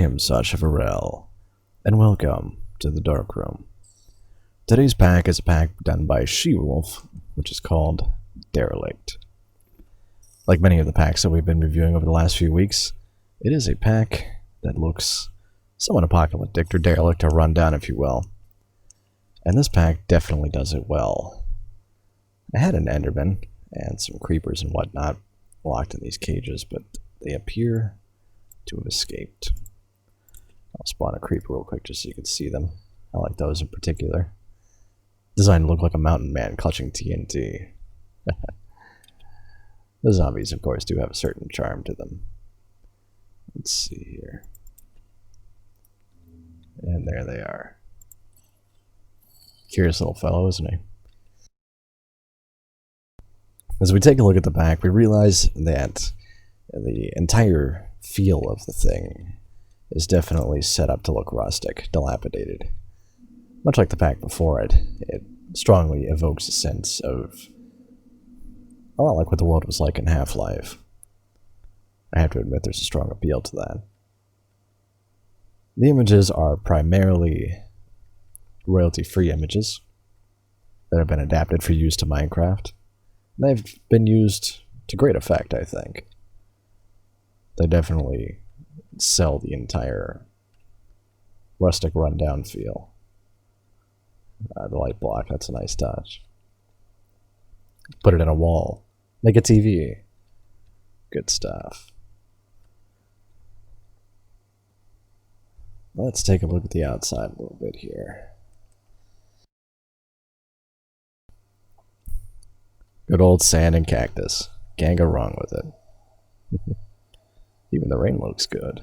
am Sasha Varel, and welcome to the Dark Room. Today's pack is a pack done by She-Wolf, which is called Derelict. Like many of the packs that we've been reviewing over the last few weeks, it is a pack that looks somewhat apocalyptic, or derelict, or rundown, if you will. And this pack definitely does it well. I had an Enderman and some creepers and whatnot locked in these cages, but they appear to have escaped. I'll spawn a creeper real quick just so you can see them. I like those in particular. Designed to look like a mountain man clutching TNT. The zombies, of course, do have a certain charm to them. Let's see here. And there they are. Curious little fellow, isn't he? As we take a look at the back, we realize that the entire feel of the thing is definitely set up to look rustic, dilapidated. Much like the pack before it, it strongly evokes a sense of a lot like what the world was like in Half-Life. I have to admit there's a strong appeal to that. The images are primarily royalty-free images that have been adapted for use to Minecraft. They've been used to great effect, I think. They definitely sell the entire rustic rundown feel. The light block, that's a nice touch. Put it in a wall. Make a TV. Good stuff. Let's take a look at the outside a little bit here. Good old sand and cactus. Can't go wrong with it. Even the rain looks good.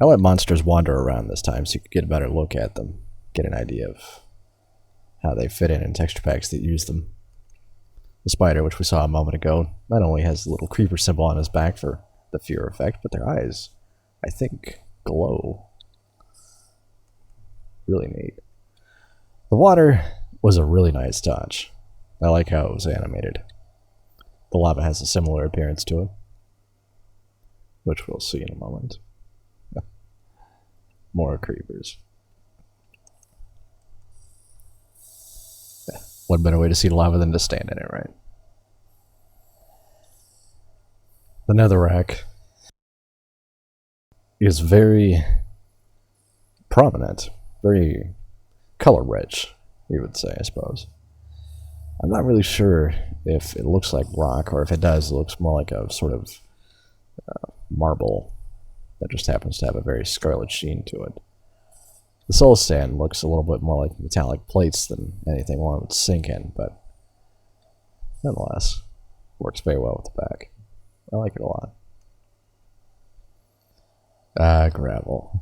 I let monsters wander around this time so you could get a better look at them. Get an idea of how they fit in texture packs that use them. The spider, which we saw a moment ago, not only has the little creeper symbol on his back for the fear effect, but their eyes, I think, glow. Really neat. The water was a really nice touch. I like how it was animated. The lava has a similar appearance to it, which we'll see in a moment. More creepers. What better way to see lava than to stand in it, right? The Netherrack is very prominent, very color-rich, you would say, I suppose. I'm not really sure if it looks like rock, or if it does, it looks more like a sort of marble that just happens to have a very scarlet sheen to it. The soul sand looks a little bit more like metallic plates than anything one would sink in, but nonetheless, works very well with the back. I like it a lot. Gravel.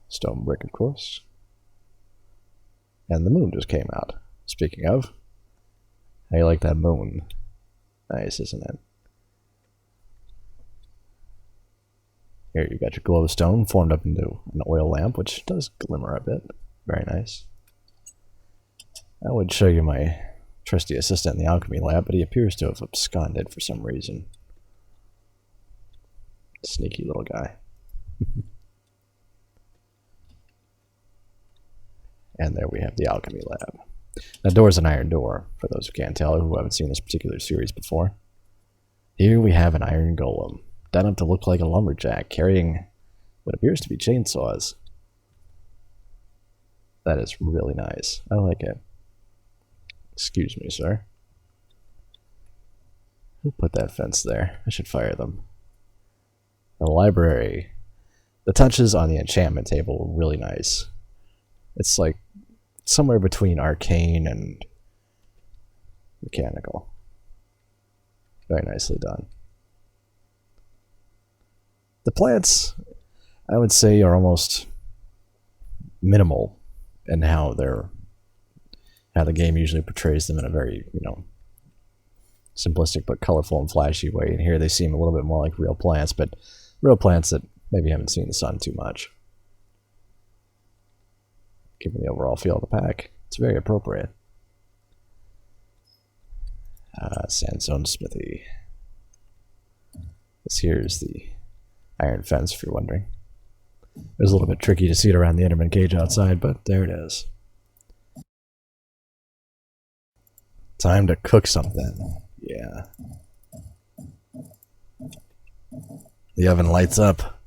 Stone brick, of course. And the moon just came out. Speaking of, how you like that moon? Nice, isn't it? Here you got your glowstone formed up into an oil lamp, which does glimmer a bit. Very nice. I would show you my trusty assistant in the Alchemy Lab, but he appears to have absconded for some reason. Sneaky little guy. And there we have the Alchemy Lab. The door's an iron door, for those who can't tell or who haven't seen this particular series before. Here we have an iron golem, done up to look like a lumberjack, carrying what appears to be chainsaws. That is really nice. I like it. Excuse me, sir. Who put that fence there? I should fire them. The library. The touches on the enchantment table were really nice. It's like somewhere between arcane and mechanical. Very nicely done. The plants, I would say, are almost minimal in how the game usually portrays them in a very, simplistic but colorful and flashy way. And here they seem a little bit more like real plants, but real plants that maybe haven't seen the sun too much. Given the overall feel of the pack, it's very appropriate. Sandstone Smithy. This here is the iron fence, if you're wondering. It was a little bit tricky to see it around the Enderman cage outside, but there it is. Time to cook something. Yeah. The oven lights up.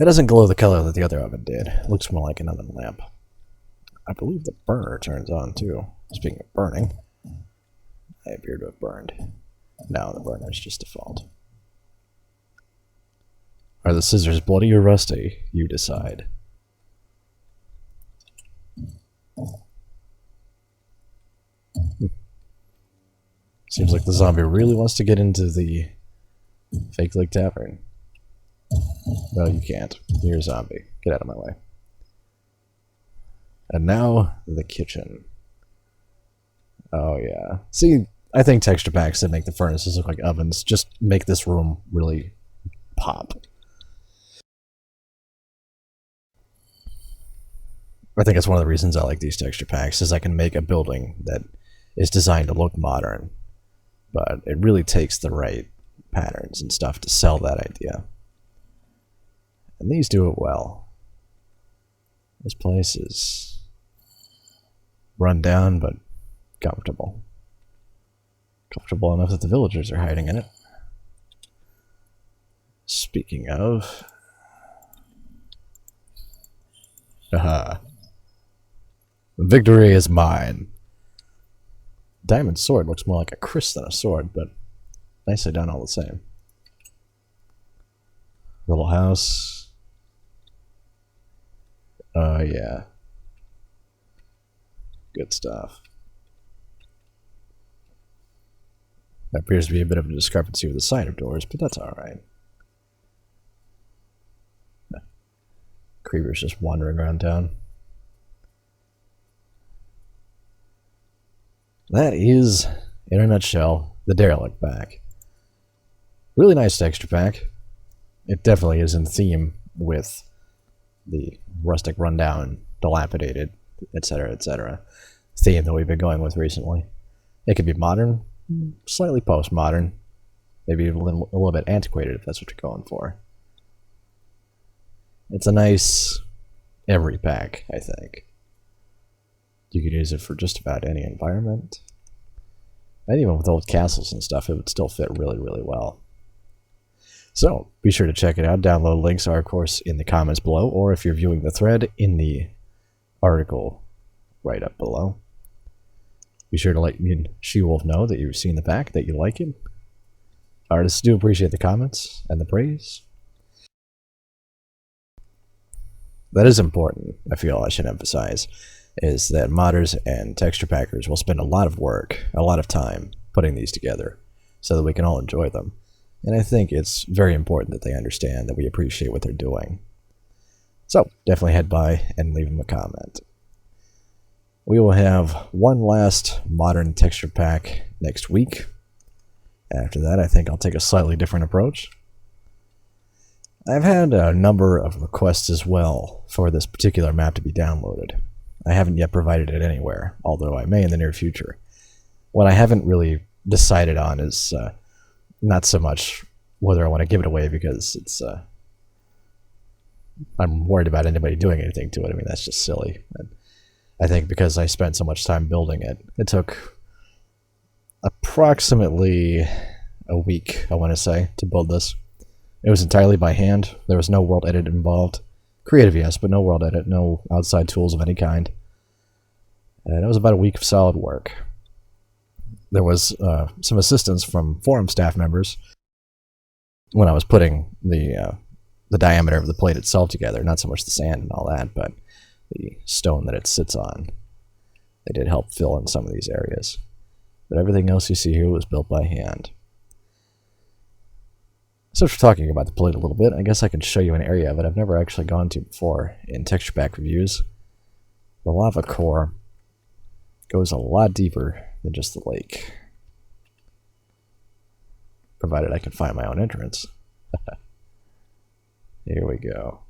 It doesn't glow the color that the other oven did. It looks more like an oven lamp. I believe the burner turns on too. Speaking of burning, I appear to have burned. No, the burner is just default. Are the scissors bloody or rusty? You decide. Seems like the zombie really wants to get into the Fake Lake Tavern. Well, you can't. You're a zombie. Get out of my way. And now, the kitchen. Oh, yeah. See, I think texture packs that make the furnaces look like ovens just make this room really pop. I think it's one of the reasons I like these texture packs, is I can make a building that is designed to look modern, but it really takes the right patterns and stuff to sell that idea. And these do it well. This place is run down, but comfortable. Comfortable enough that the villagers are hiding in it. Speaking of... Aha. Victory is mine. Diamond sword looks more like a kris than a sword, but nicely done all the same. Little house. Oh, yeah. Good stuff. There appears to be a bit of a discrepancy with the side of doors, but that's alright. Creeper's just wandering around town. That is, in a nutshell, the Derelict pack. Really nice texture pack. It definitely is in theme with the rustic, rundown, dilapidated, etc. theme that we've been going with recently. It could be modern, slightly postmodern, maybe a little bit antiquated if that's what you're going for. It's a nice every pack, I think. You could use it for just about any environment. And even with old castles and stuff, it would still fit really, really well. So, be sure to check it out. Download links are, of course, in the comments below, or if you're viewing the thread, in the article right up below. Be sure to let me and She-Wolf know that you've seen the pack, that you like it. Artists do appreciate the comments and the praise. That is important, I feel I should emphasize, is that modders and texture packers will spend a lot of work, a lot of time putting these together so that we can all enjoy them. And I think it's very important that they understand that we appreciate what they're doing. So, definitely head by and leave them a comment. We will have one last modern texture pack next week. After that, I think I'll take a slightly different approach. I've had a number of requests as well for this particular map to be downloaded. I haven't yet provided it anywhere, although I may in the near future. What I haven't really decided on is not so much whether I want to give it away, because it's I'm worried about anybody doing anything to it. I mean, that's just silly. And I think because I spent so much time building it, it took approximately a week, I want to say, to build this. It was entirely by hand. There was no world edit involved. Creative, yes, but no world edit, no outside tools of any kind. And it was about a week of solid work. There was some assistance from forum staff members when I was putting the diameter of the plate itself together, not so much the sand and all that, but the stone that it sits on. They did help fill in some of these areas. But everything else you see here was built by hand. So if we're talking about the plate a little bit, I guess I can show you an area of it I've never actually gone to before in texture pack reviews. The lava core goes a lot deeper than just the lake. Provided I can find my own entrance. Here we go.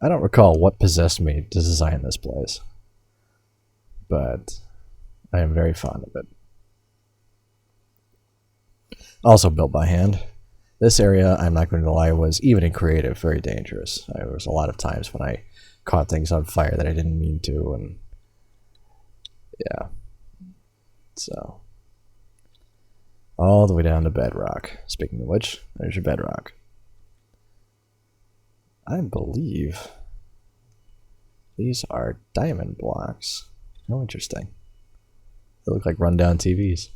I don't recall what possessed me to design this place, but I am very fond of it. Also built by hand. This area, I'm not going to lie, was, even in creative, very dangerous. There was a lot of times when I caught things on fire that I didn't mean to, and yeah. So, all the way down to bedrock. Speaking of which, there's your bedrock. I believe these are diamond blocks. Oh, interesting. They look like rundown TVs.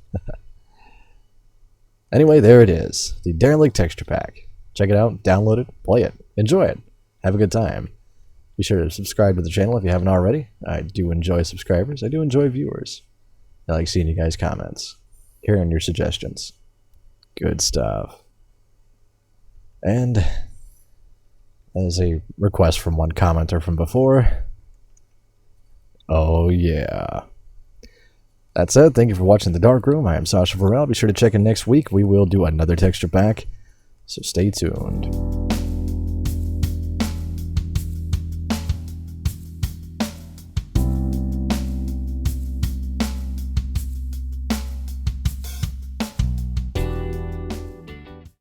Anyway, there it is. The Derelict texture pack. Check it out, download it, play it, enjoy it, have a good time. Be sure to subscribe to the channel if you haven't already. I do enjoy subscribers. I do enjoy viewers. I like seeing you guys' comments, hearing your suggestions. Good stuff. And as a request from one commenter from before, oh yeah. That said, thank you for watching The Dark Room. I am Sasha Varel. Be sure to check in next week. We will do another texture pack, so stay tuned.